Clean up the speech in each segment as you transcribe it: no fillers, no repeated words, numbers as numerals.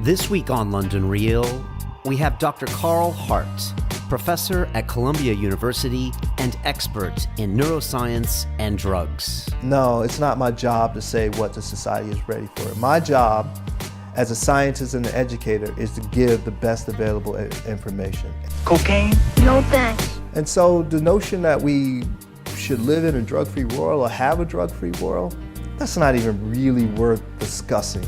This week on London Real, we have Dr. Carl Hart, professor at Columbia University and expert in neuroscience and drugs. No, it's not my job to say what the society is ready for. My job as a scientist and an educator is to give the best available information. Cocaine? No thanks. And so the notion that we should live in a drug-free world or have a drug-free world, that's not even really worth discussing.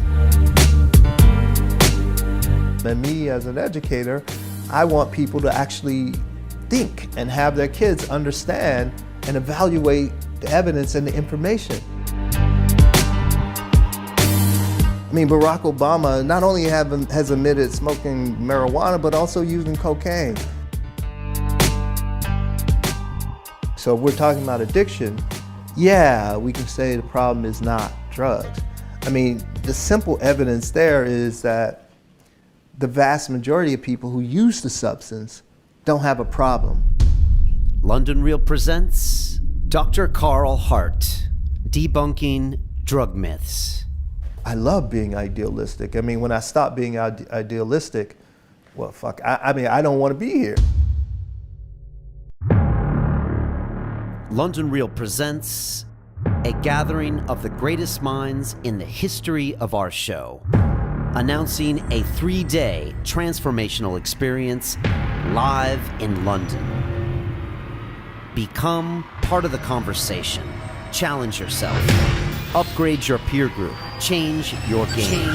And me as an educator, I want people to actually think and have their kids understand and evaluate the evidence and the information. I mean, Barack Obama not only has admitted smoking marijuana, but also using cocaine. So if we're talking about addiction, yeah, we can say the problem is not drugs. I mean, the simple evidence there is that the vast majority of people who use the substance don't have a problem. London Real presents Dr. Carl Hart, Debunking Drug Myths. I love being idealistic. I mean, when I stop being idealistic, well, fuck, I mean, I don't want to be here. London Real presents a gathering of the greatest minds in the history of our show, announcing a 3-day transformational experience live in London. Become part of the conversation. Challenge yourself. Upgrade your peer group. Change your game.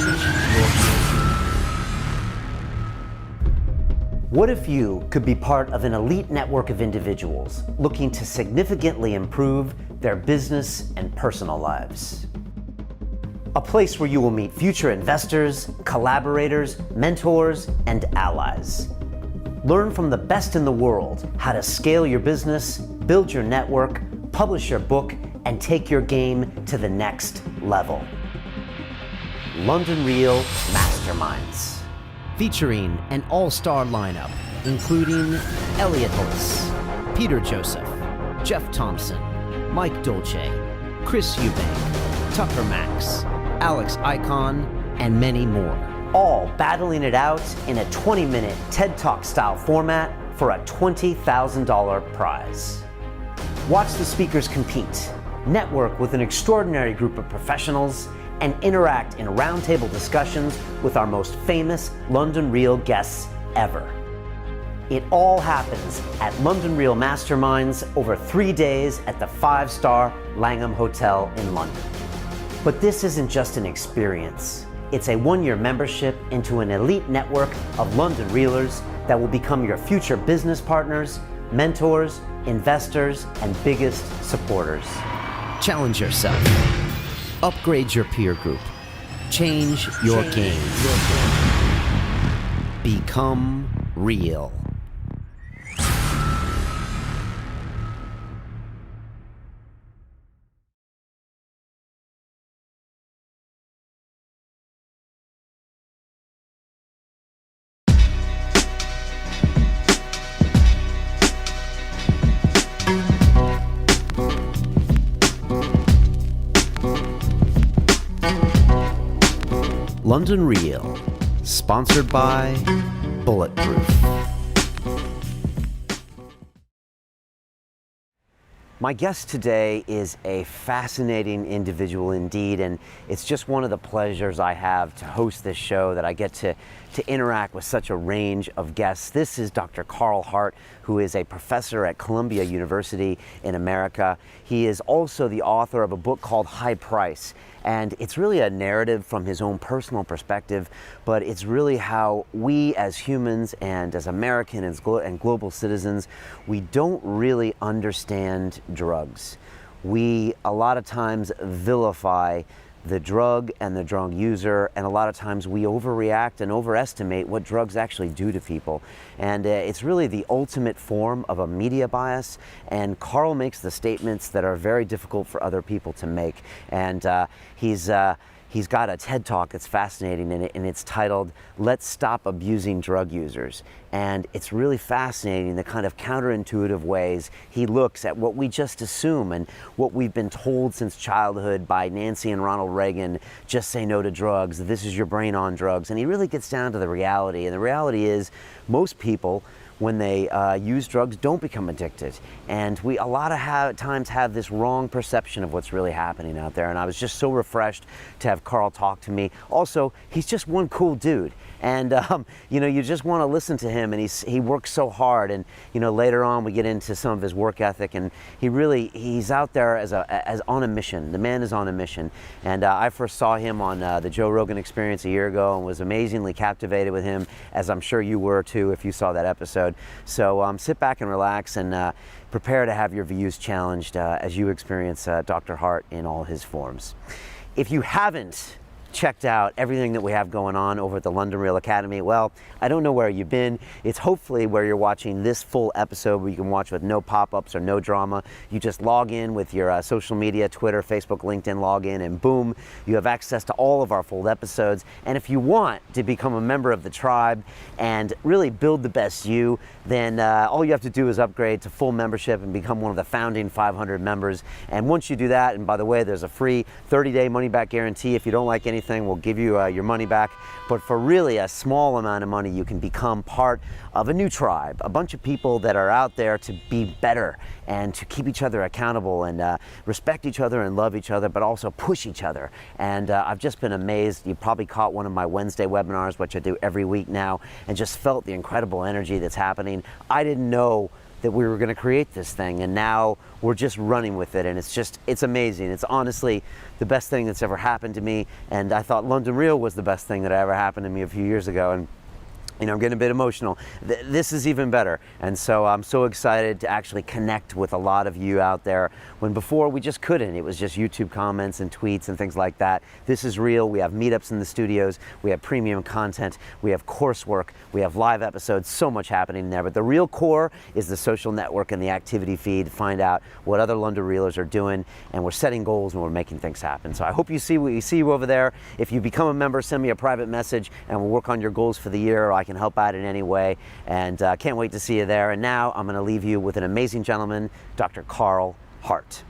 What if you could be part of an elite network of individuals looking to significantly improve their business and personal lives? A place where you will meet future investors, collaborators, mentors, and allies. Learn from the best in the world how to scale your business, build your network, publish your book, and take your game to the next level. London Real Masterminds. Featuring an all-star lineup, including Elliot Holtz, Peter Joseph, Jeff Thompson, Mike Dolce, Chris Eubank, Tucker Max, Alex Icon, and many more. All battling it out in a 20-minute TED Talk style format for a $20,000 prize. Watch the speakers compete, network with an extraordinary group of professionals, and interact in roundtable discussions with our most famous London Real guests ever. It all happens at London Real Masterminds over 3 days at the 5-star Langham Hotel in London. But this isn't just an experience. It's a 1-year membership into an elite network of London Reelers that will become your future business partners, mentors, investors, and biggest supporters. Challenge yourself. Upgrade your peer group. Change your game. Become real. London Real, sponsored by Bulletproof. My guest today is a fascinating individual indeed, and it's just one of the pleasures I have to host this show, that I get to interact with such a range of guests. This is Dr. Carl Hart, who is a professor at Columbia University in America. He is also the author of a book called High Price, and it's really a narrative from his own personal perspective, but it's really how we as humans and as Americans and global citizens, we don't really understand drugs. We a lot of times vilify the drug and the drug user, and a lot of times we overreact and overestimate what drugs actually do to people. And it's really the ultimate form of a media bias, and Carl makes the statements that are very difficult for other people to make. And he's he's got a TED Talk that's fascinating in it, and it's titled, "Let's Stop Abusing Drug Users." And it's really fascinating the kind of counterintuitive ways he looks at what we just assume and what we've been told since childhood by Nancy and Ronald Reagan: just say no to drugs, this is your brain on drugs. And he really gets down to the reality, and the reality is most people, when they use drugs, don't become addicted. And we a lot of times have this wrong perception of what's really happening out there. And I was just so refreshed to have Carl talk to me. Also, he's just one cool dude. And you know, you just want to listen to him, and he works so hard. And you know, later on we get into some of his work ethic, and he's out there as on a mission. The man is on a mission. And I first saw him on the Joe Rogan Experience a year ago, and was amazingly captivated with him, as I'm sure you were too if you saw that episode. So sit back and relax, and prepare to have your views challenged as you experience Dr. Hart in all his forms. If you haven't checked out everything that we have going on over at the London Real Academy, well, I don't know where you've been. It's hopefully where you're watching this full episode, where you can watch with no pop-ups or no drama. You just log in with your social media, Twitter, Facebook, LinkedIn, log in, and boom, you have access to all of our full episodes. And if you want to become a member of the tribe and really build the best you, then all you have to do is upgrade to full membership and become one of the founding 500 members. And once you do that, and by the way, there's a free 30-day money-back guarantee. If you don't like anything, we'll give you your money back. But for really a small amount of money, you can become part of a new tribe, a bunch of people that are out there to be better and to keep each other accountable and respect each other and love each other, but also push each other. And I've just been amazed. You probably caught one of my Wednesday webinars, which I do every week now, and just felt the incredible energy that's happening. I didn't know that we were going to create this thing, and now we're just running with it, and it's amazing. It's honestly the best thing that's ever happened to me, and I thought London Real was the best thing that ever happened to me a few years ago, and you know, I'm getting a bit emotional. This is even better. And so I'm so excited to actually connect with a lot of you out there, when before we just couldn't. It was just YouTube comments and tweets and things like that. This is real. We have meetups in the studios. We have premium content. We have coursework. We have live episodes. So much happening there. But the real core is the social network and the activity feed to find out what other London Realers are doing. And we're setting goals and we're making things happen. So I hope you see you over there. If you become a member, send me a private message and we'll work on your goals for the year. I can help out in any way, and can't wait to see you there. And now I'm going to leave you with an amazing gentleman, Dr. Carl Hart.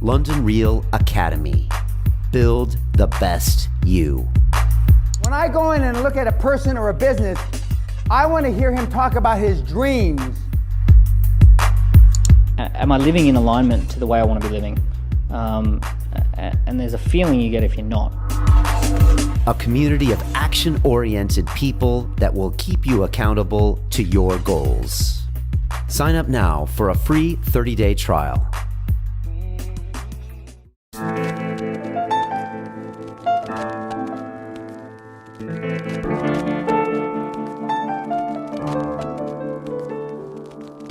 London Real Academy. Build the best you. When I go in and look at a person or a business, I want to hear him talk about his dreams. Am I living in alignment to the way I want to be living? And there's a feeling you get if you're not. A community of action-oriented people that will keep you accountable to your goals. Sign up now for a free 30-day trial.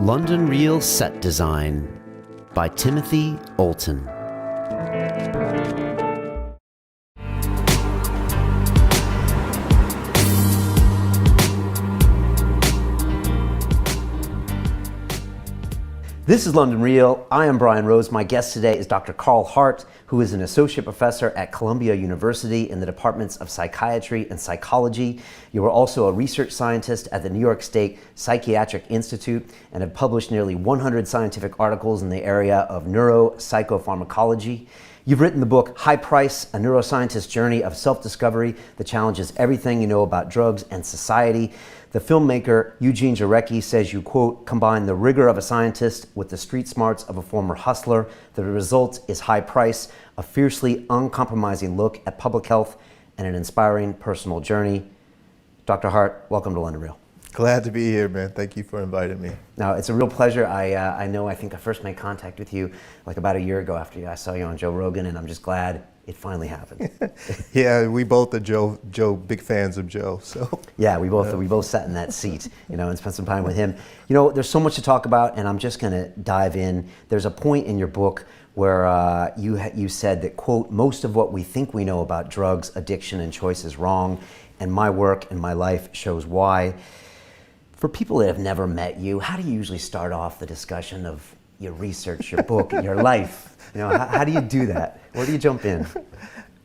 London Real Set Design by Timothy Olton. This is London Real. I am Brian Rose. My guest today is Dr. Carl Hart, who is an associate professor at Columbia University in the departments of psychiatry and psychology. You are also a research scientist at the New York State Psychiatric Institute and have published nearly 100 scientific articles in the area of neuropsychopharmacology. You've written the book High Price, a neuroscientist's journey of self-discovery that challenges everything you know about drugs and society. The filmmaker Eugene Jarecki says you, quote, combine the rigor of a scientist with the street smarts of a former hustler. The result is High Price, a fiercely uncompromising look at public health and an inspiring personal journey. Dr. Hart, welcome to London Real. Glad to be here, man. Thank you for inviting me. Now, it's a real pleasure. I think I first made contact with you like about a year ago after I saw you on Joe Rogan, and I'm just glad it finally happened. Yeah, we both are Joe, big fans of Joe. So yeah, we both sat in that seat, and spent some time with him. There's so much to talk about, and I'm just going to dive in. There's a point in your book where you said that, quote, most of what we think we know about drugs, addiction, and choice is wrong, and my work and my life shows why. For people that have never met you, how do you usually start off the discussion of you research your book, your life. You know, how do you do that? Where do you jump in?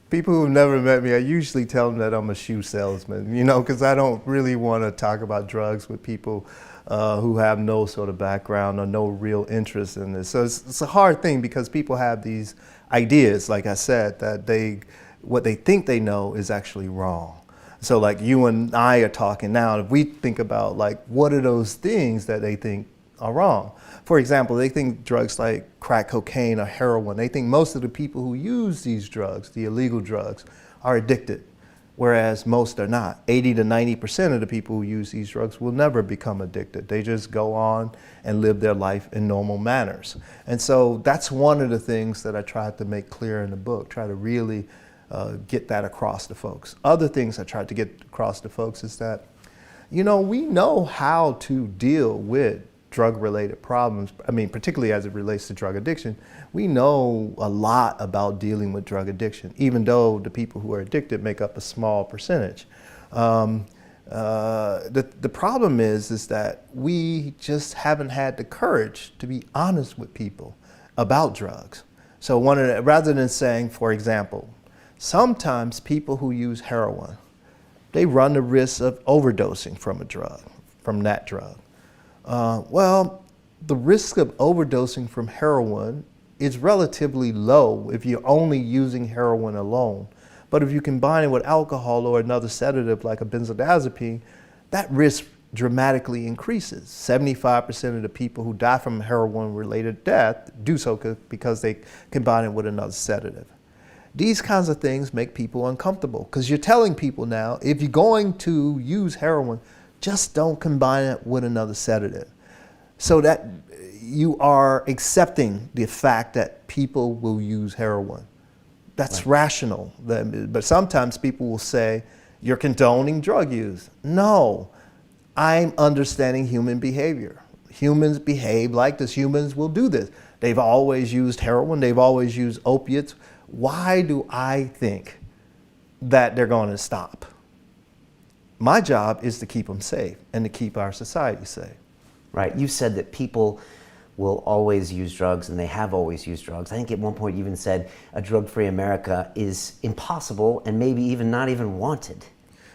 People who've never met me, I usually tell them that I'm a shoe salesman, you know, because I don't really want to talk about drugs with people who have no sort of background or no real interest in this. So it's a hard thing because people have these ideas, like I said, that what they think they know is actually wrong. So like you and I are talking now, if we think about like, what are those things that they think are wrong? For example, they think drugs like crack cocaine or heroin, they think most of the people who use these drugs, the illegal drugs, are addicted, whereas most are not. 80 to 90% of the people who use these drugs will never become addicted. They just go on and live their life in normal manners. And so that's one of the things that I tried to make clear in the book, try to really get that across to folks. Other things I tried to get across to folks is that, you know, we know how to deal with drug-related problems. I mean, particularly as it relates to drug addiction, we know a lot about dealing with drug addiction, even though the people who are addicted make up a small percentage. The problem is that we just haven't had the courage to be honest with people about drugs. So rather than saying, for example, sometimes people who use heroin, they run the risk of overdosing from that drug. Well, the risk of overdosing from heroin is relatively low if you're only using heroin alone. But if you combine it with alcohol or another sedative like a benzodiazepine, that risk dramatically increases. 75% of the people who die from heroin-related death do so because they combine it with another sedative. These kinds of things make people uncomfortable because you're telling people now, if you're going to use heroin, just don't combine it with another sedative. So that you are accepting the fact that people will use heroin. That's rational. But sometimes people will say, you're condoning drug use. No, I'm understanding human behavior. Humans behave like this. Humans will do this. They've always used heroin. They've always used opiates. Why do I think that they're going to stop? My job is to keep them safe and to keep our society safe. Right. You said that people will always use drugs and they have always used drugs. I think at one point you even said a drug-free America is impossible and maybe even not even wanted.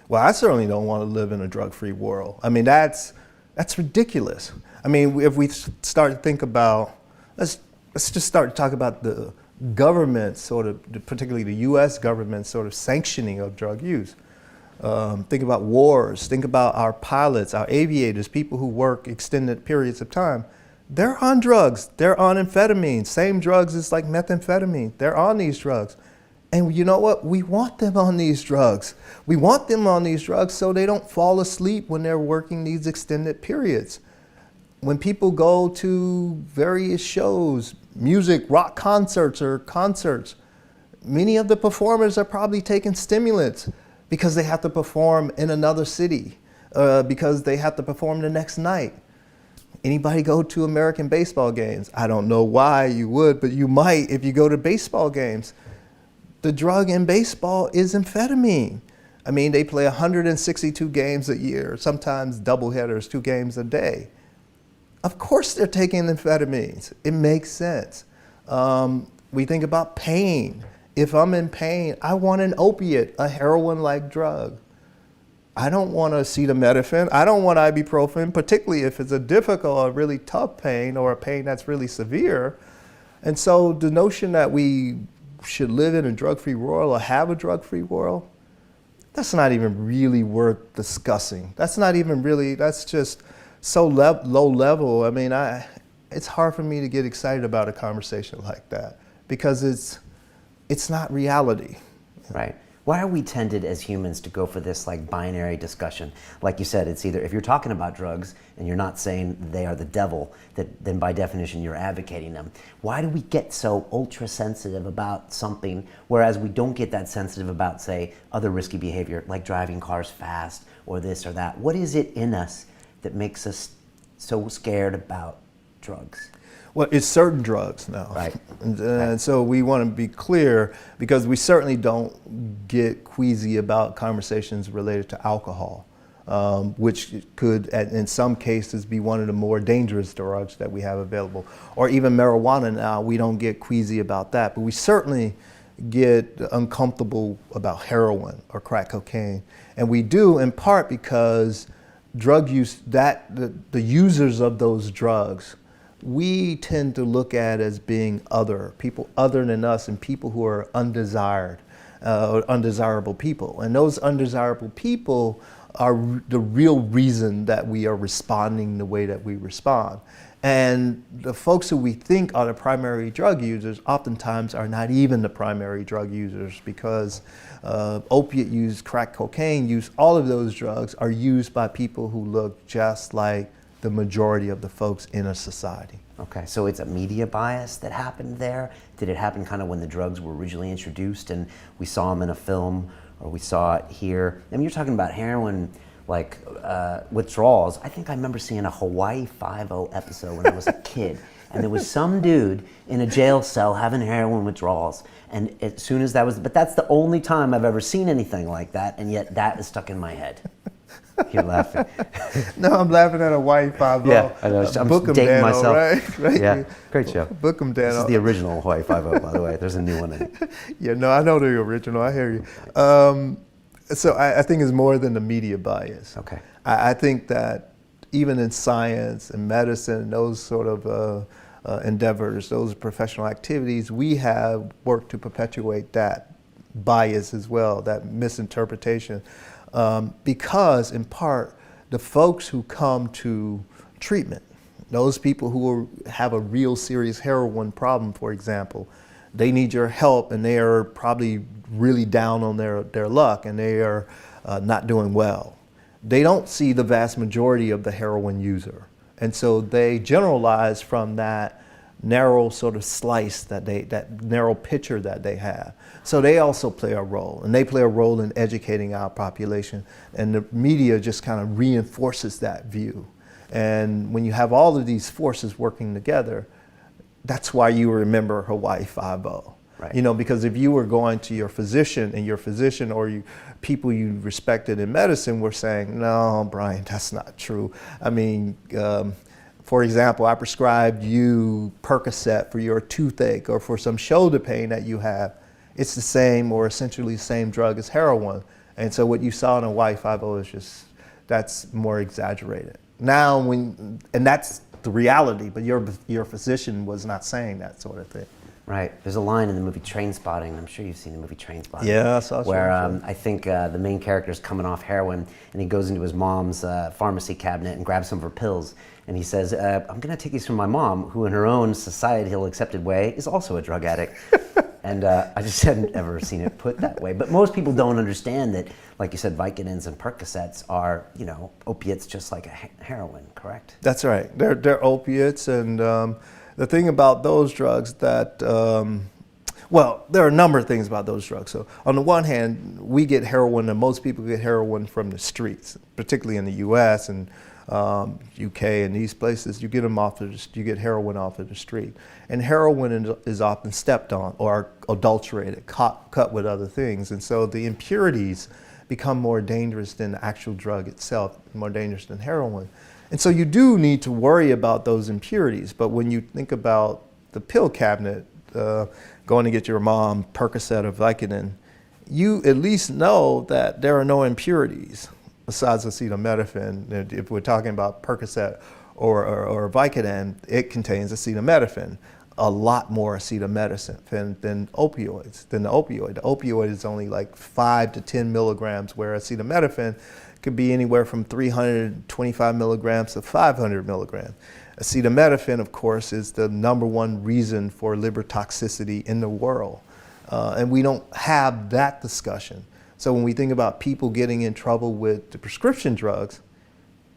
Well, I certainly don't want to live in a drug-free world. I mean, that's ridiculous. I mean, if we start to think about, let's just start to talk about the government sort of, particularly the U.S. government sort of sanctioning of drug use. Think about wars, think about our pilots, our aviators, people who work extended periods of time. They're on drugs, they're on amphetamines, same drugs as like methamphetamine. They're on these drugs. And you know what? We want them on these drugs. We want them on these drugs so they don't fall asleep when they're working these extended periods. When people go to various shows, music, rock concerts or concerts, many of the performers are probably taking stimulants because they have to perform in another city, because they have to perform the next night. Anybody go to American baseball games? I don't know why you would, but you might if you go to baseball games. The drug in baseball is amphetamine. I mean, they play 162 games a year, sometimes doubleheaders, 2 games a day. Of course they're taking amphetamines. It makes sense. We think about pain. If I'm in pain, I want an opiate, a heroin-like drug. I don't want acetaminophen. I don't want ibuprofen, particularly if it's a difficult or really tough pain or a pain that's really severe. And so the notion that we should live in a drug-free world or have a drug-free world, that's not even really worth discussing. That's not even really, that's just so low level. I mean, it's hard for me to get excited about a conversation like that because it's not reality. Right. Why are we tended as humans to go for this like binary discussion? Like you said, it's either if you're talking about drugs and you're not saying they are the devil, then by definition you're advocating them. Why do we get so ultra sensitive about something, whereas we don't get that sensitive about, say, other risky behavior like driving cars fast or this or that? What is it in us that makes us so scared about drugs? Well, it's certain drugs now. Right. And so we want to be clear because we certainly don't get queasy about conversations related to alcohol. which could, in some cases, be one of the more dangerous drugs that we have available. Or even marijuana now, we don't get queasy about that, but we certainly get uncomfortable about heroin or crack cocaine. And we do in part because drug use, the users of those drugs, we tend to look at as being other, people other than us, and people who are undesired, or undesirable people. And those undesirable people are the real reason that we are responding the way that we respond. And the folks who we think are the primary drug users oftentimes are not even the primary drug users, because opiate use, crack cocaine use, all of those drugs are used by people who look just like the majority of the folks in a society. Okay, so it's a media bias that happened there? Did it happen kind of when the drugs were originally introduced and we saw them in a film, or we saw it here? I mean, you're talking about heroin, like withdrawals. I think I remember seeing a Hawaii Five-0 episode when I was a kid, and there was some dude in a jail cell having heroin withdrawals. And as soon as that was, but that's the only time I've ever seen anything like that, and yet that is stuck in my head. You're laughing. No, I'm laughing at a Hawaii Five-0. Yeah, I know. I'm Book 'em, dating Dano, myself. right? Yeah, great show. Book 'em, Dano. This is the original Hawaii Five-0, by the way. There's a new one in it. Yeah, no, I know the original. I hear you. So I think it's more than the media bias. Okay. I think that even in science and medicine, those sort of endeavors, those professional activities, we have worked to perpetuate that bias as well, that misinterpretation. Because in part, the folks who come to treatment, those people who have a real serious heroin problem, for example, they need your help, and they are probably really down on their luck, and they are not doing well. They don't see the vast majority of the heroin user. And so they generalize from that narrow sort of slice, that narrow picture that they have. So they also play a role, and they play a role in educating our population, and the media just kind of reinforces that view. And when you have all of these forces working together, that's why you remember Hawaii Five-0. Right. You know, because if you were going to your physician, and your physician or people you respected in medicine were saying, no, Brian, that's not true. I mean, for example, I prescribed you Percocet for your toothache or for some shoulder pain that you have. It's the same, or essentially the same drug as heroin. And so what you saw in Hawaii Five-0 is just, that's more exaggerated. Now, and that's the reality, but your physician was not saying that sort of thing. Right. There's a line in the movie Trainspotting. I'm sure you've seen the movie Trainspotting. Yeah, I saw it. Where I think the main character is coming off heroin, and he goes into his mom's pharmacy cabinet and grabs some of her pills. And he says, I'm going to take these from my mom, who in her own societal accepted way is also a drug addict. And I just hadn't ever seen it put that way. But most people don't understand that, like you said, Vicodins and Percocets are, opiates just like a heroin, correct? That's right. They're opiates, and the thing about those drugs that, well, there are a number of things about those drugs. So on the one hand, we get heroin, and most people get heroin from the streets, particularly in the U.S. and UK and these places. You get heroin off of the street, and heroin is often stepped on or adulterated, cut with other things, and so the impurities become more dangerous than the actual drug itself, more dangerous than heroin. And so you do need to worry about those impurities. But when you think about the pill cabinet, going to get your mom Percocet or Vicodin, you at least know that there are no impurities besides acetaminophen. If we're talking about Percocet or Vicodin, it contains acetaminophen, a lot more acetaminophen than opioids, than the opioid. The opioid is only like 5 to 10 milligrams, where acetaminophen could be anywhere from 325 milligrams to 500 milligrams. Acetaminophen, of course, is the #1 reason for liver toxicity in the world. And we don't have that discussion. So when we think about people getting in trouble with the prescription drugs,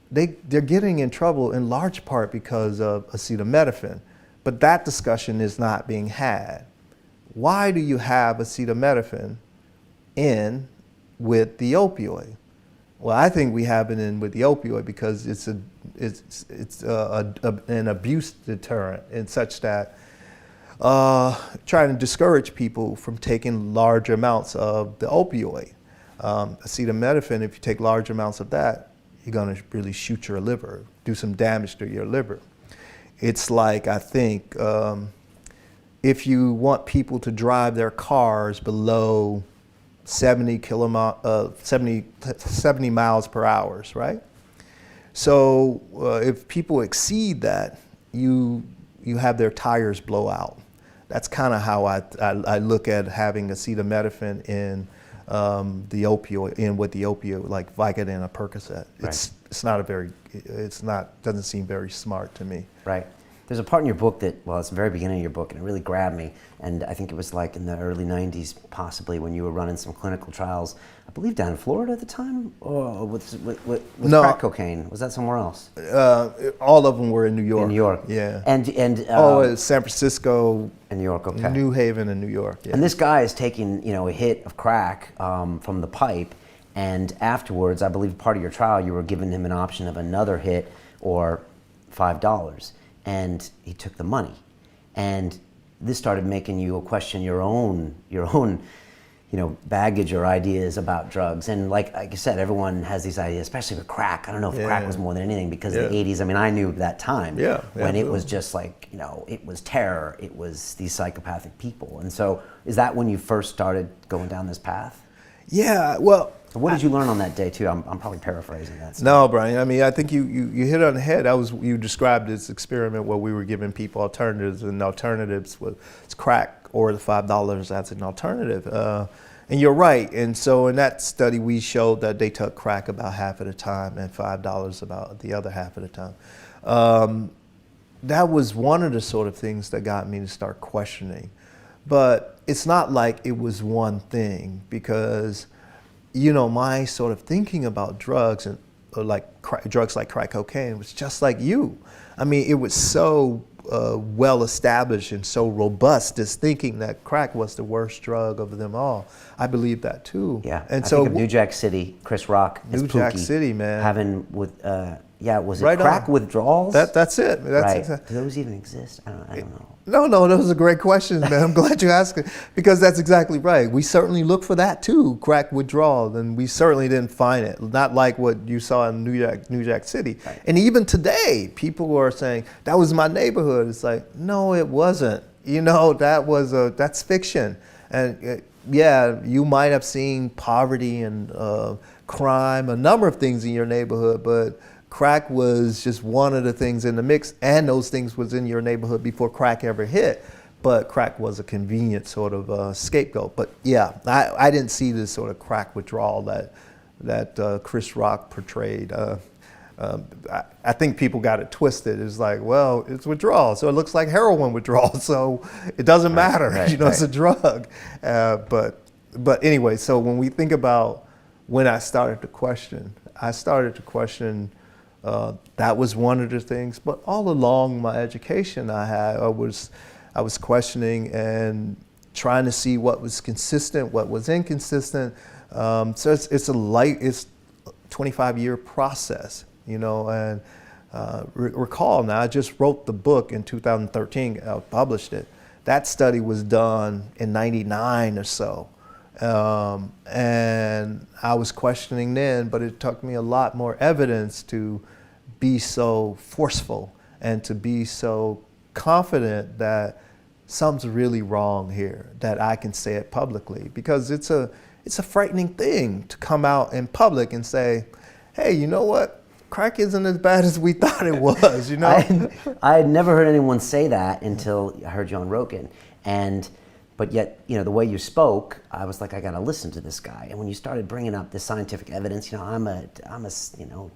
they're getting in trouble in large part because of acetaminophen. But that discussion is not being had. Why do you have acetaminophen in with the opioid? Well, I think we have it in with the opioid because it's an abuse deterrent, in such that trying to discourage people from taking large amounts of the opioid. Acetaminophen, if you take large amounts of that, you're going to really shoot your liver, do some damage to your liver. It's like, I think, if you want people to drive their cars below 70 miles per hour, right? So if people exceed that, you have their tires blow out. That's kind of how I look at having acetaminophen in the opioid, with the opioid, like Vicodin or Percocet. Right. Doesn't seem very smart to me. Right. There's a part in your book that, well, it's the very beginning of your book, and it really grabbed me. And I think it was like in the early 90s, possibly, when you were running some clinical trials, I believe down in Florida at the time, or with No. crack cocaine. Was that somewhere else? All of them were in New York. In New York. Yeah. And San Francisco, in New York, okay. New Haven, and New York. Yeah. And this guy is taking, a hit of crack from the pipe, and afterwards, I believe part of your trial, you were giving him an option of another hit or $5, and he took the money. And this started making you question your own, baggage or ideas about drugs. And like I said, everyone has these ideas, especially with crack. I don't know if crack was more than anything, because in the 80s, I knew that time when it was just like, it was terror, it was these psychopathic people. And so is that when you first started going down this path? Yeah, well. So what did you learn on that day too? I'm probably paraphrasing that. No, Brian, I think you hit it on the head. You described this experiment where we were giving people alternatives, and alternatives was crack or the $5 as an alternative. And you're right. And so in that study, we showed that they took crack about half of the time and $5 about the other half of the time. That was one of the sort of things that got me to start questioning. But it's not like it was one thing, because my sort of thinking about drugs and drugs like crack cocaine was just like you. It was so well established and so robust, this thinking that crack was the worst drug of them all. I believe that too. Yeah. And I so think of New Jack City, Chris Rock, as New Jack Pookie, City, man. having was it Right crack on. withdrawals? That's it. Right. Do those even exist? I don't know. No, those are great questions, man. I'm glad you asked it, because that's exactly right. We certainly looked for that too, crack withdrawal, and we certainly didn't find it. Not like what you saw in New Jack City. Right. And even today, people are saying, that was my neighborhood. It's like, no, it wasn't. That's fiction. And you might have seen poverty and crime, a number of things in your neighborhood, but crack was just one of the things in the mix, and those things was in your neighborhood before crack ever hit. But crack was a convenient sort of scapegoat. But I didn't see this sort of crack withdrawal that Chris Rock portrayed. I think people got it twisted. It's like, well, it's withdrawal, so it looks like heroin withdrawal, so it doesn't matter. It's a drug. But anyway, so when we think about when I started to question, that was one of the things. But all along my education, I was questioning and trying to see what was consistent, what was inconsistent. So it's a 25-year process, and recall now, I just wrote the book in 2013, I published it. That study was done in '99 or so. And I was questioning then, but it took me a lot more evidence to be so forceful and to be so confident that something's really wrong here, that I can say it publicly, because it's a frightening thing to come out in public and say, hey, you know what? Crack isn't as bad as we thought it was, I had never heard anyone say that until I heard you on Rogan. But yet, the way you spoke, I was like, I got to listen to this guy. And when you started bringing up the scientific evidence, I'm a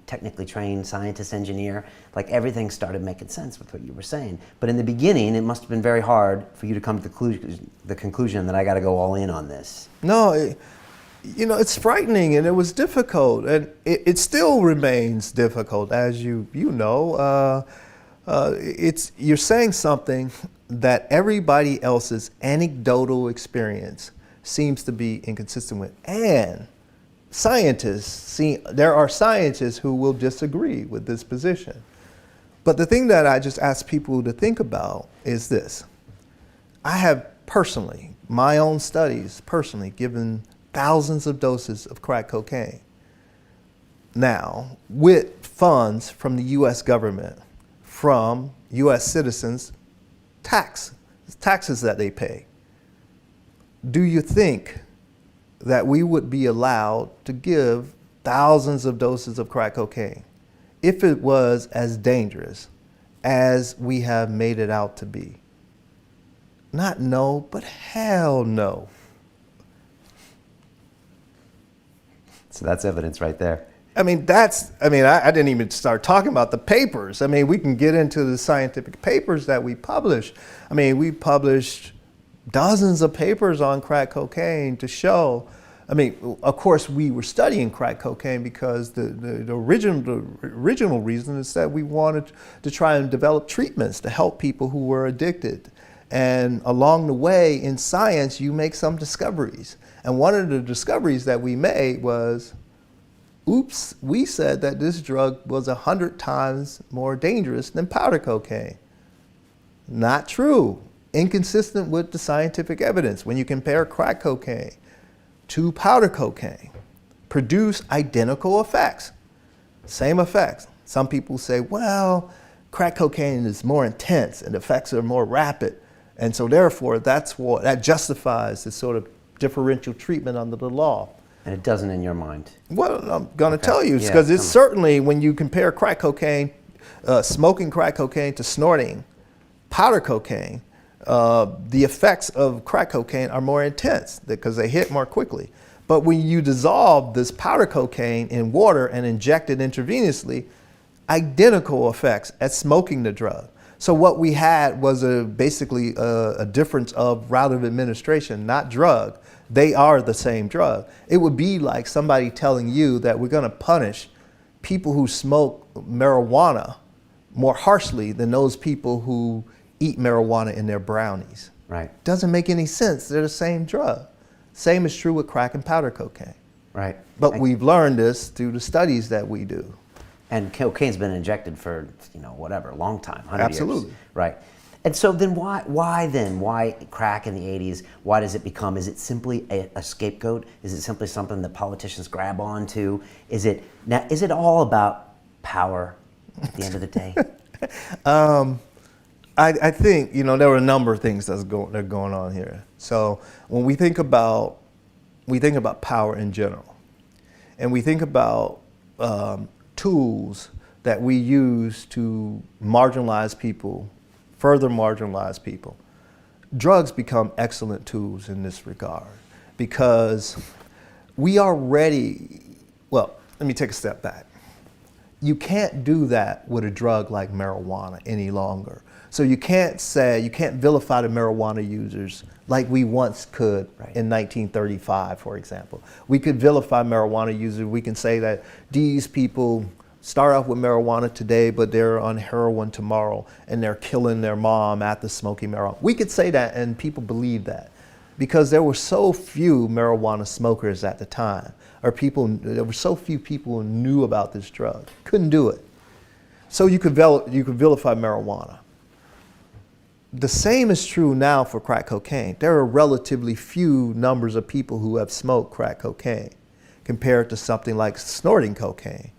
technically trained scientist, engineer, like everything started making sense with what you were saying. But in the beginning, it must have been very hard for you to come to the conclusion that I got to go all in on this. No, it's frightening, and it was difficult, and it still remains difficult, as you know. You're saying something that everybody else's anecdotal experience seems to be inconsistent with. And there are scientists who will disagree with this position. But the thing that I just ask people to think about is this. I have personally, my own studies, given thousands of doses of crack cocaine. now with funds from the U.S. government, from U.S. citizens, taxes that they pay. Do you think that we would be allowed to give thousands of doses of crack cocaine if it was as dangerous as we have made it out to be? Not no, but hell no. So that's evidence right there. I didn't even start talking about the papers. I mean, we can get into the scientific papers that we publish. I mean, we published dozens of papers on crack cocaine to show. I mean, of course, we were studying crack cocaine because the original reason is that we wanted to try and develop treatments to help people who were addicted. And along the way in science, you make some discoveries. And one of the discoveries that we made was, oops, we said that this drug was 100 times more dangerous than powder cocaine. Not true. Inconsistent with the scientific evidence. When you compare crack cocaine to powder cocaine, produce identical effects, same effects. Some people say, well, crack cocaine is more intense and the effects are more rapid. And so therefore, that justifies this sort of differential treatment under the law. And it doesn't in your mind? Well, I'm going to tell you, because it's certainly, when you compare crack cocaine, smoking crack cocaine to snorting powder cocaine, the effects of crack cocaine are more intense because they hit more quickly. But when you dissolve this powder cocaine in water and inject it intravenously, identical effects as smoking the drug. So what we had was basically a difference of route of administration, not drug. They are the same drug. It would be like somebody telling you that we're going to punish people who smoke marijuana more harshly than those people who eat marijuana in their brownies. Right. Doesn't make any sense. They're the same drug. Same is true with crack and powder cocaine. Right. But we've learned this through the studies that we do. And cocaine's been injected for, whatever, a long time, 100 Absolutely. years. Right. And so then why crack in the 80s? Why does it become, is it simply a scapegoat? Is it simply something that politicians grab onto? Is it all about power at the end of the day? I think, there are a number of things that are going on here. So when we think about power in general, and we think about tools that we use to marginalize people, further marginalize people, drugs become excellent tools in this regard, because we are ready. Well, let me take a step back. You can't do that with a drug like marijuana any longer. So you can't vilify the marijuana users like we once could in 1935, for example. We could vilify marijuana users. We can say that these people start off with marijuana today, but they're on heroin tomorrow, and they're killing their mom after smoking marijuana. We could say that, and people believe that, because there were so few marijuana smokers at the time, there were so few people who knew about this drug. Couldn't do it. So you could vilify marijuana. The same is true now for crack cocaine. There are relatively few numbers of people who have smoked crack cocaine compared to something like snorting cocaine.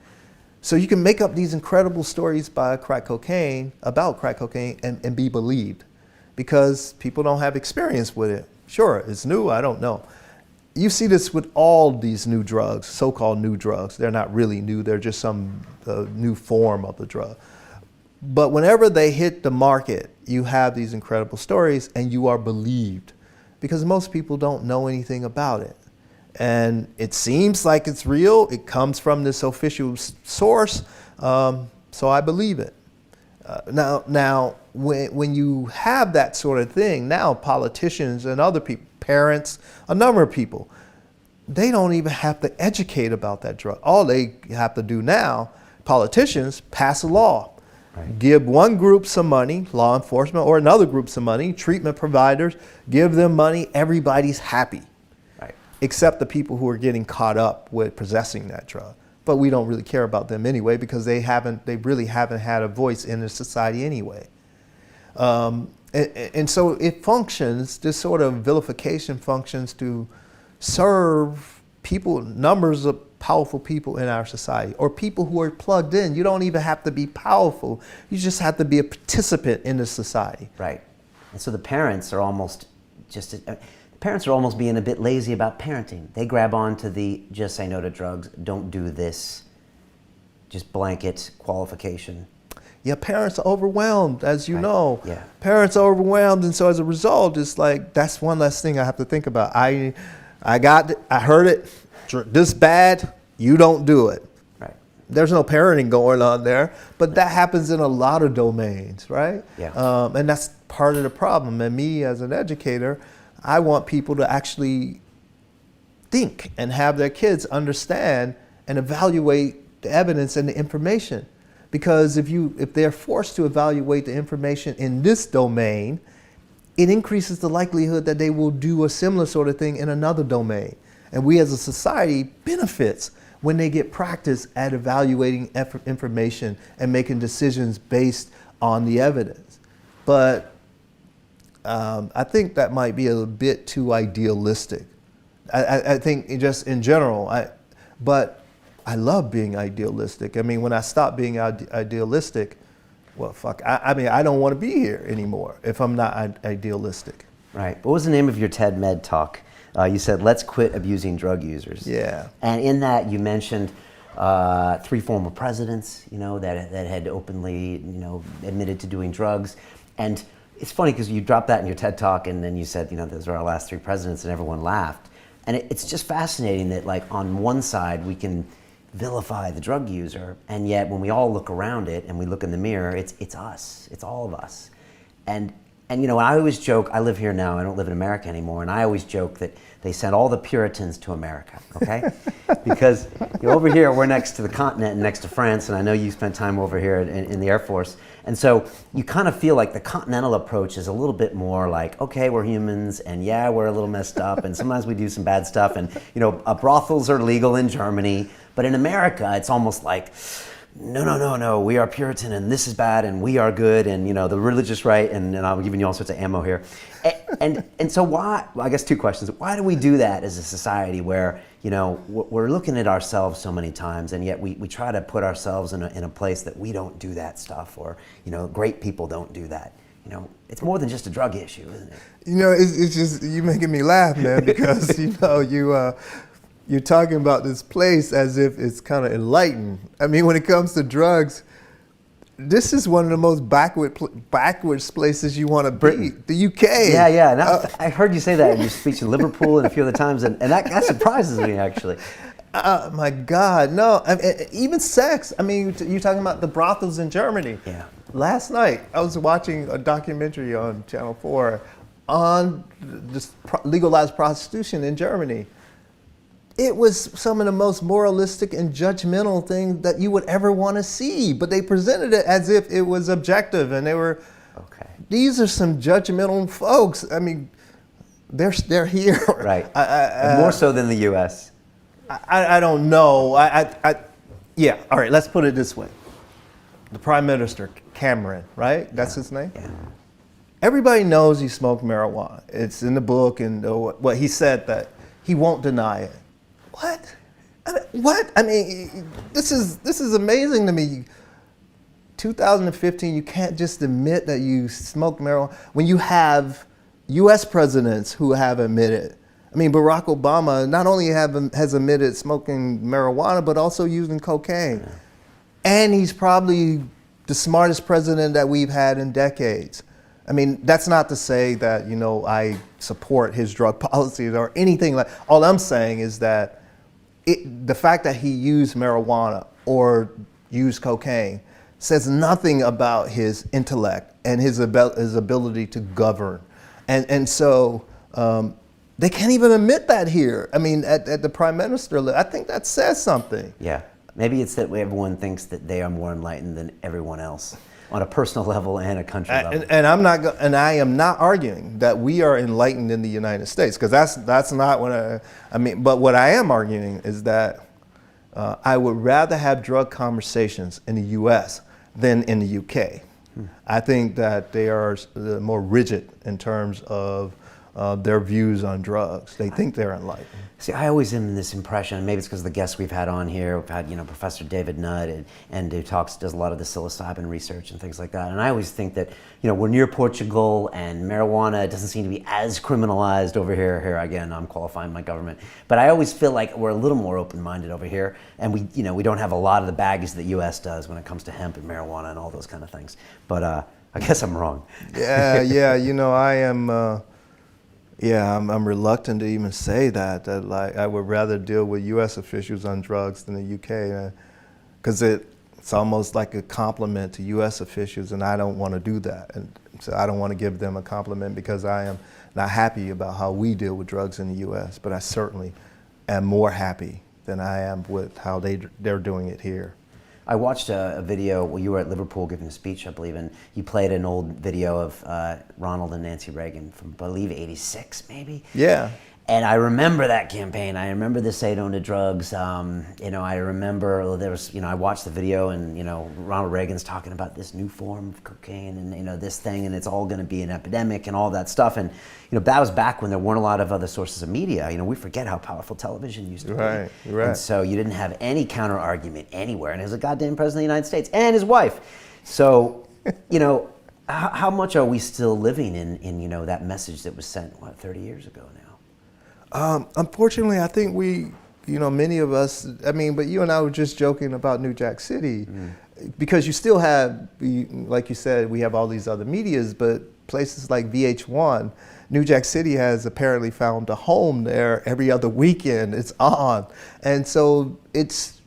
So you can make up these incredible stories about crack cocaine and be believed, because people don't have experience with it. Sure, it's new, I don't know. You see this with all these new drugs, so-called new drugs. They're not really new, they're just some new form of the drug. But whenever they hit the market, you have these incredible stories and you are believed, because most people don't know anything about it. And it seems like it's real. It comes from this official source, so I believe it. Now, when you have that sort of thing, now politicians and other people, parents, a number of people, they don't even have to educate about that drug. All they have to do now, politicians, pass a law. Right. Give one group some money, law enforcement, or another group some money, treatment providers, give them money, everybody's happy. Right. Except the people who are getting caught up with possessing that drug. But we don't really care about them anyway, because they really haven't had a voice in the society anyway. And so it functions, this sort of vilification functions to serve numbers of powerful people in our society, or people who are plugged in. You don't even have to be powerful. You just have to be a participant in the society. Right. And so the parents are almost being a bit lazy about parenting. They grab on to the just say no to drugs, don't do this, just blanket qualification. Yeah, parents are overwhelmed, as you know. Yeah. Parents are overwhelmed, and so as a result, it's like, that's one less thing I have to think about. I heard it, this bad, you don't do it. Right. There's no parenting going on there, but that happens in a lot of domains, right? Yeah. And that's part of the problem. And me as an educator, I want people to actually think and have their kids understand and evaluate the evidence and the information. Because if they're forced to evaluate the information in this domain, it increases the likelihood that they will do a similar sort of thing in another domain. And we as a society benefits when they get practice at evaluating information and making decisions based on the evidence. But I think that might be a bit too idealistic. I think just in general, but I love being idealistic. I mean, when I stop being idealistic, well, fuck, I don't want to be here anymore if I'm not idealistic. Right. What was the name of your TED Med talk? You said, let's quit abusing drug users. Yeah. And in that you mentioned 3 former presidents, that had openly, admitted to doing drugs. And it's funny because you dropped that in your TED talk and then you said, those are our last 3 presidents, and everyone laughed. And it's just fascinating that, like, on one side we can vilify the drug user, and yet when we all look around it and we look in the mirror, it's us, it's all of us. And I always joke, I live here now, I don't live in America anymore, and I always joke that they sent all the Puritans to America, okay? Because over here, we're next to the continent and next to France, and I know you spent time over here in the Air Force, and so you kind of feel like the continental approach is a little bit more like, okay, we're humans, and yeah, we're a little messed up, and sometimes we do some bad stuff, and brothels are legal in Germany, but in America, it's almost like, no, we are Puritan and this is bad and we are good, and the religious right, and I'm giving you all sorts of ammo here. And so why, I guess 2 questions. Why do we do that as a society where, we're looking at ourselves so many times, and yet we try to put ourselves in a place that we don't do that stuff, or, great people don't do that. It's more than just a drug issue, isn't it? It's just, you making me laugh, man, because, you're talking about this place as if it's kind of enlightened. I mean, when it comes to drugs, this is one of the most backwards places you want to be. The UK. Yeah. And I heard you say that in your speech in Liverpool and a few other times, and that surprises me, actually. My God, no. Even sex. I mean, you're talking about the brothels in Germany. Yeah. Last night, I was watching a documentary on Channel 4 on this legalized prostitution in Germany. It was some of the most moralistic and judgmental thing that you would ever want to see, but they presented it as if it was objective, and they were, okay, these are some judgmental folks. I mean, they're here. Right. More so than the U.S. I don't know. Yeah, all right, let's put it this way. The Prime Minister, Cameron, right? That's his name? Yeah. Everybody knows he smoked marijuana. It's in the book, and what he said that he won't deny it. What? I mean, this is amazing to me. 2015, you can't just admit that you smoked marijuana when you have U.S. presidents who have admitted. I mean, Barack Obama not only has admitted smoking marijuana, but also using cocaine. Yeah. And he's probably the smartest president that we've had in decades. I mean, that's not to say that, I support his drug policies or anything like. All I'm saying is that the fact that he used marijuana or used cocaine says nothing about his intellect and his ability to govern. And so they can't even admit that here. I mean, at the Prime Minister level, I think that says something. Yeah. Maybe it's that everyone thinks that they are more enlightened than everyone else on a personal level and a country level. And I am not arguing that we are enlightened in the United States, because that's not what I mean. But what I am arguing is that I would rather have drug conversations in the U.S. than in the UK. I think that they are more rigid in terms of their views on drugs. They think they're enlightened. See, I always am in this impression, and maybe it's because of the guests we've had on here. We've had, Professor David Nutt, and who does a lot of the psilocybin research and things like that. And I always think that, we're near Portugal, and marijuana doesn't seem to be as criminalized over here. Here again, I'm qualifying my government, but I always feel like we're a little more open-minded over here, and we don't have a lot of the baggage that the U.S. does when it comes to hemp and marijuana and all those kind of things. But I guess I'm wrong. Yeah, I am. I'm reluctant to even say that like I would rather deal with U.S. officials on drugs than the U.K. Because it's almost like a compliment to U.S. officials, and I don't want to do that. And so I don't want to give them a compliment because I am not happy about how we deal with drugs in the U.S. But I certainly am more happy than I am with how they're doing it here. I watched a video where you were at Liverpool giving a speech, I believe, and you played an old video of Ronald and Nancy Reagan from, I believe, '86, maybe? Yeah. And I remember that campaign. I remember the Say No to Drugs. I remember there was, I watched the video, and, Ronald Reagan's talking about this new form of cocaine and, this thing, and it's all going to be an epidemic and all that stuff. And, that was back when there weren't a lot of other sources of media. We forget how powerful television used to be. Right. And so you didn't have any counter argument anywhere. And he was a goddamn president of the United States and his wife. So, how much are we still living in that message that was sent, 30 years ago now? Unfortunately, I think many of us, but you and I were just joking about New Jack City, because you still have, like you said, we have all these other medias, but places like VH1, New Jack City has apparently found a home there every other weekend. It's on. And so it's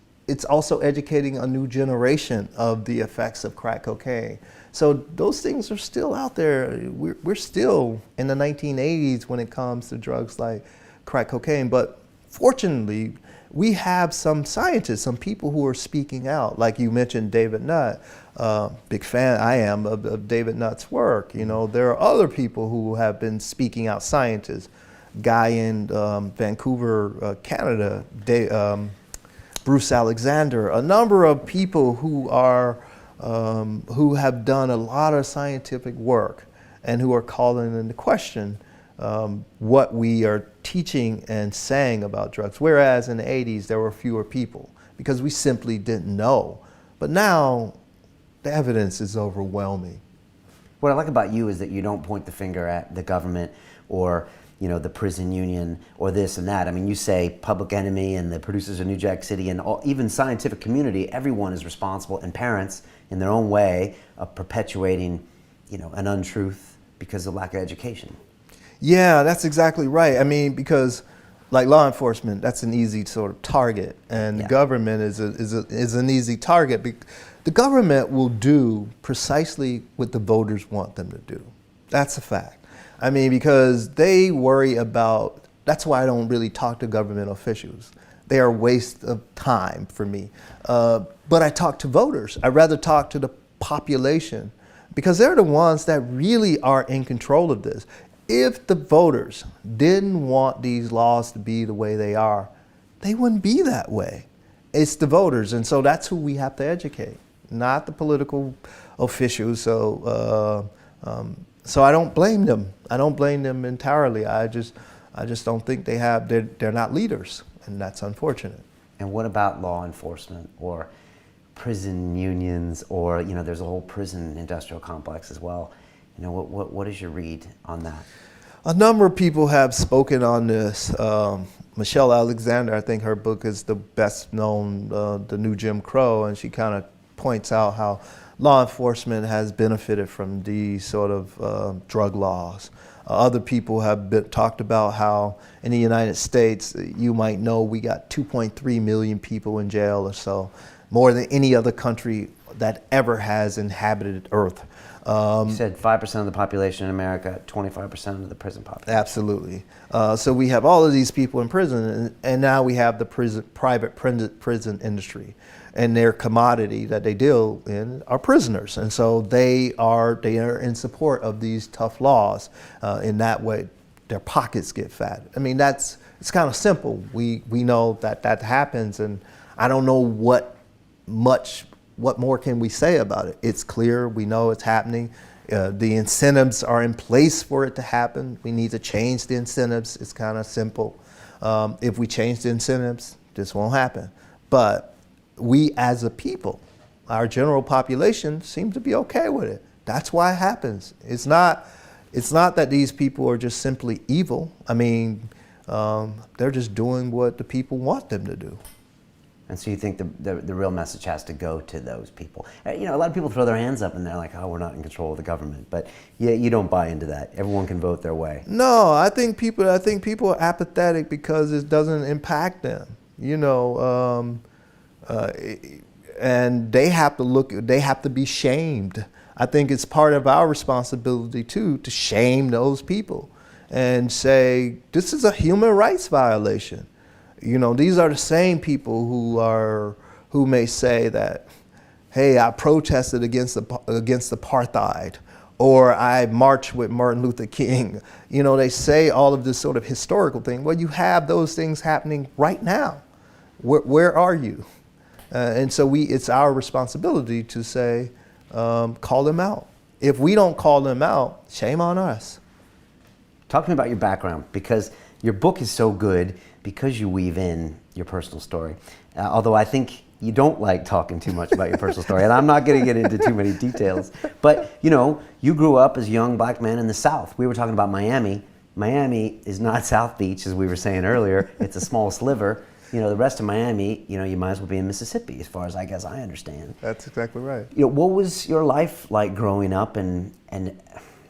also educating a new generation of the effects of crack cocaine. So those things are still out there. We're still in the 1980s when it comes to drugs like crack cocaine, but fortunately, we have some scientists, some people who are speaking out. Like you mentioned, David Nutt. Big fan I am of David Nutt's work. There are other people who have been speaking out. Scientists, guy in Vancouver, Canada, Bruce Alexander. A number of people who have done a lot of scientific work and who are calling into question what we are teaching and saying about drugs. Whereas in the 80s, there were fewer people because we simply didn't know. But now, the evidence is overwhelming. What I like about you is that you don't point the finger at the government or the prison union or this and that. You say Public Enemy and the producers of New Jack City and even scientific community, everyone is responsible, and parents in their own way of perpetuating an untruth because of lack of education. Yeah, that's exactly right. Because like law enforcement, that's an easy sort of target, and the government is an easy target. The government will do precisely what the voters want them to do. That's a fact. Because they worry about, that's why I don't really talk to government officials. They are a waste of time for me. But I talk to voters. I'd rather talk to the population because they're the ones that really are in control of this. If the voters didn't want these laws to be the way they are, they wouldn't be that way. It's the voters, and so that's who we have to educate, not the political officials. So I don't blame them. I don't blame them entirely. I just don't think they're not leaders, and that's unfortunate. And what about law enforcement or prison unions, or there's a whole prison industrial complex as well? What is your read on that? A number of people have spoken on this. Michelle Alexander, I think her book is the best known, The New Jim Crow, and she kind of points out how law enforcement has benefited from these sort of drug laws. Other people have talked about how in the United States, you might know we got 2.3 million people in jail or so, more than any other country that ever has inhabited Earth. You said 5% of the population in America, 25% of the prison population. Absolutely. So we have all of these people in prison, and now we have the private prison industry, and their commodity that they deal in are prisoners, and so they are in support of these tough laws. In that way, their pockets get fat. It's kind of simple. We know that happens, and I don't know what more can we say about it. It's clear. We know it's happening. The incentives are in place for it to happen. We need to change the incentives. It's kind of simple. If we change the incentives, this won't happen. But we as a people, our general population seems to be okay with it. That's why it happens. It's not that these people are just simply evil. I mean, they're just doing what the people want them to do. And so you think the real message has to go to those people. You know, a lot of people throw their hands up and they're like, oh, we're not in control of the government. But yeah, you don't buy into that. Everyone can vote their way. No, I think people are apathetic because it doesn't impact them. You know, and they have to be shamed. I think it's part of our responsibility too to shame those people and say, this is a human rights violation. You know, these are the same people who may say that, hey, I protested against apartheid, or I marched with Martin Luther King. You know, they say all of this sort of historical thing. Well, you have those things happening right now. Where are you? And so it's our responsibility to say, call them out. If we don't call them out, shame on us. Talk to me about your background, because your book is so good because you weave in your personal story. Although I think you don't like talking too much about your personal story, and I'm not going to get into too many details. But, you know, you grew up as a young black man in the South. We were talking about Miami. Miami is not South Beach, as we were saying earlier. It's a small sliver. You know, the rest of Miami, you know, you might as well be in Mississippi, as far as I guess I understand. That's exactly right. You know, what was your life like growing up, and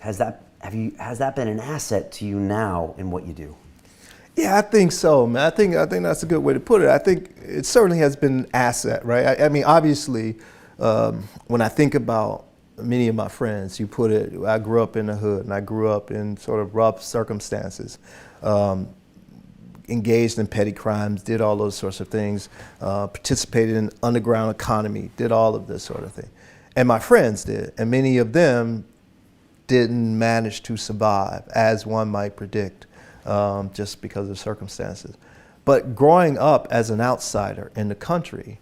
has that been an asset to you now in what you do? Yeah, I think so, man. I think that's a good way to put it. I think it certainly has been an asset, right? I mean, obviously, when I think about many of my friends, you put it, I grew up in the hood, and I grew up in sort of rough circumstances, engaged in petty crimes, did all those sorts of things, participated in underground economy, did all of this sort of thing. And my friends did, and many of them didn't manage to survive, as one might predict. Just because of circumstances. But growing up as an outsider in the country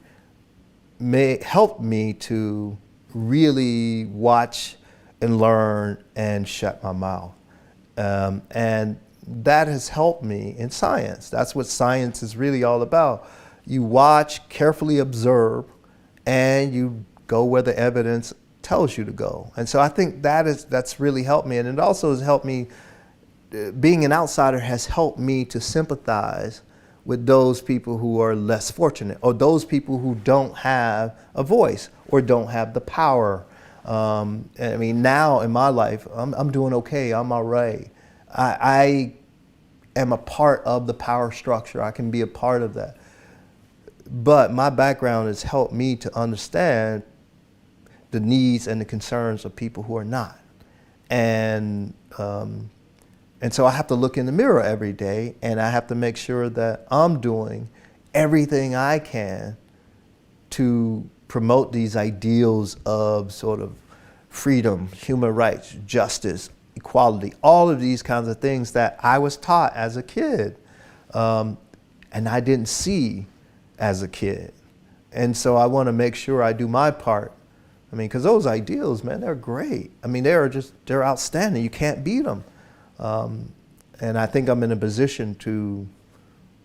helped me to really watch and learn and shut my mouth. And that has helped me in science. That's what science is really all about. You watch, carefully observe, and you go where the evidence tells you to go. And so I think that's really helped me. And it also has helped me. Being an outsider has helped me to sympathize with those people who are less fortunate, or those people who don't have a voice or don't have the power. I mean, now in my life, I'm doing okay. I'm all right. I am a part of the power structure. I can be a part of that. But my background has helped me to understand the needs and the concerns of people who are not. And so I have to look in the mirror every day, and I have to make sure that I'm doing everything I can to promote these ideals of sort of freedom, human rights, justice, equality, all of these kinds of things that I was taught as a kid, and I didn't see as a kid. And so I want to make sure I do my part. I mean, because those ideals, man, they're great. I mean, they're outstanding. You can't beat them. And I think I'm in a position to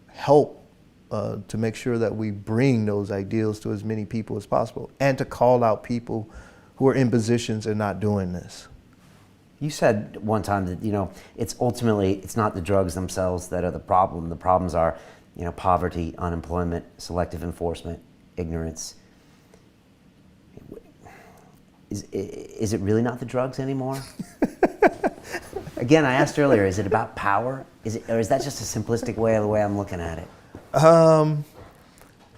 help to make sure that we bring those ideals to as many people as possible, and to call out people who are in positions and not doing this. You said one time that, you know, it's not the drugs themselves that are the problem. The problems are, you know, poverty, unemployment, selective enforcement, ignorance. Is it really not the drugs anymore? Again, I asked earlier, is it about power? Or is that just a simplistic way of the way I'm looking at it?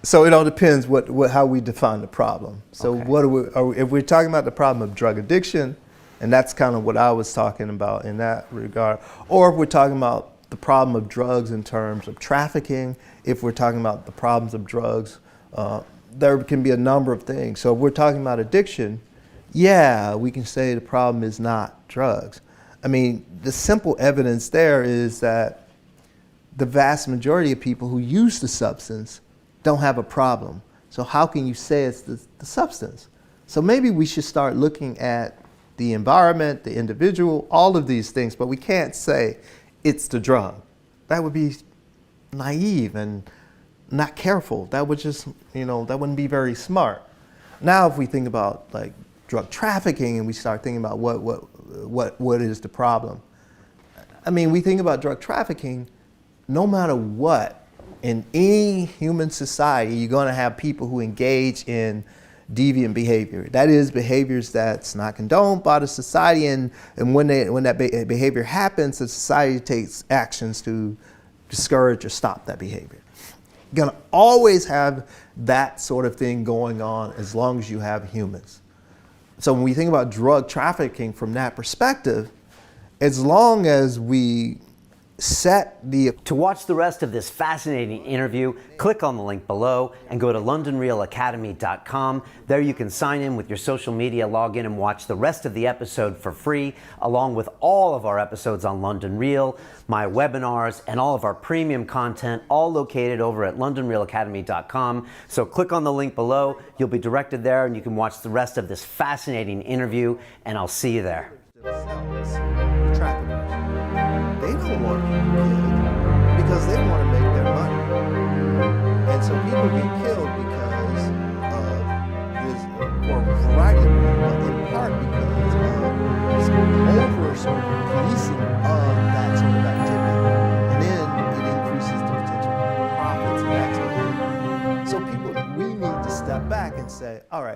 So it all depends how we define the problem. So okay. If we're talking about the problem of drug addiction, and that's kind of what I was talking about in that regard, or if we're talking about the problem of drugs in terms of trafficking, if we're talking about the problems of drugs, there can be a number of things. So if we're talking about addiction, yeah, we can say the problem is not drugs. I mean, the simple evidence there is that the vast majority of people who use the substance don't have a problem. So how can you say it's the substance? So maybe we should start looking at the environment, the individual, all of these things, but we can't say it's the drug. That would be naive and not careful. That would just, that wouldn't be very smart. Now, if we think about like drug trafficking and we start thinking about what is the problem. I mean, we think about drug trafficking, no matter what, in any human society, you're going to have people who engage in deviant behavior. That is, behaviors that's not condoned by the society, and when that behavior happens, the society takes actions to discourage or stop that behavior. You're going to always have that sort of thing going on as long as you have humans. So when we think about drug trafficking from that perspective, as long as we set the... To watch the rest of this fascinating interview, click on the link below and go to londonrealacademy.com. There you can sign in with your social media, log in and watch the rest of the episode for free, along with all of our episodes on London Real, my webinars, and all of our premium content, all located over at londonrealacademy.com. So click on the link below, you'll be directed there, and you can watch the rest of this fascinating interview, and I'll see you there. Traffickers. They don't want to get killed because they want to make their money. And so people get killed because of this, or a variety of reasons, but in part because of this over sort of policing of that sort of activity. And then it increases the potential profits and that sort of thing. So we need to step back and say, all right,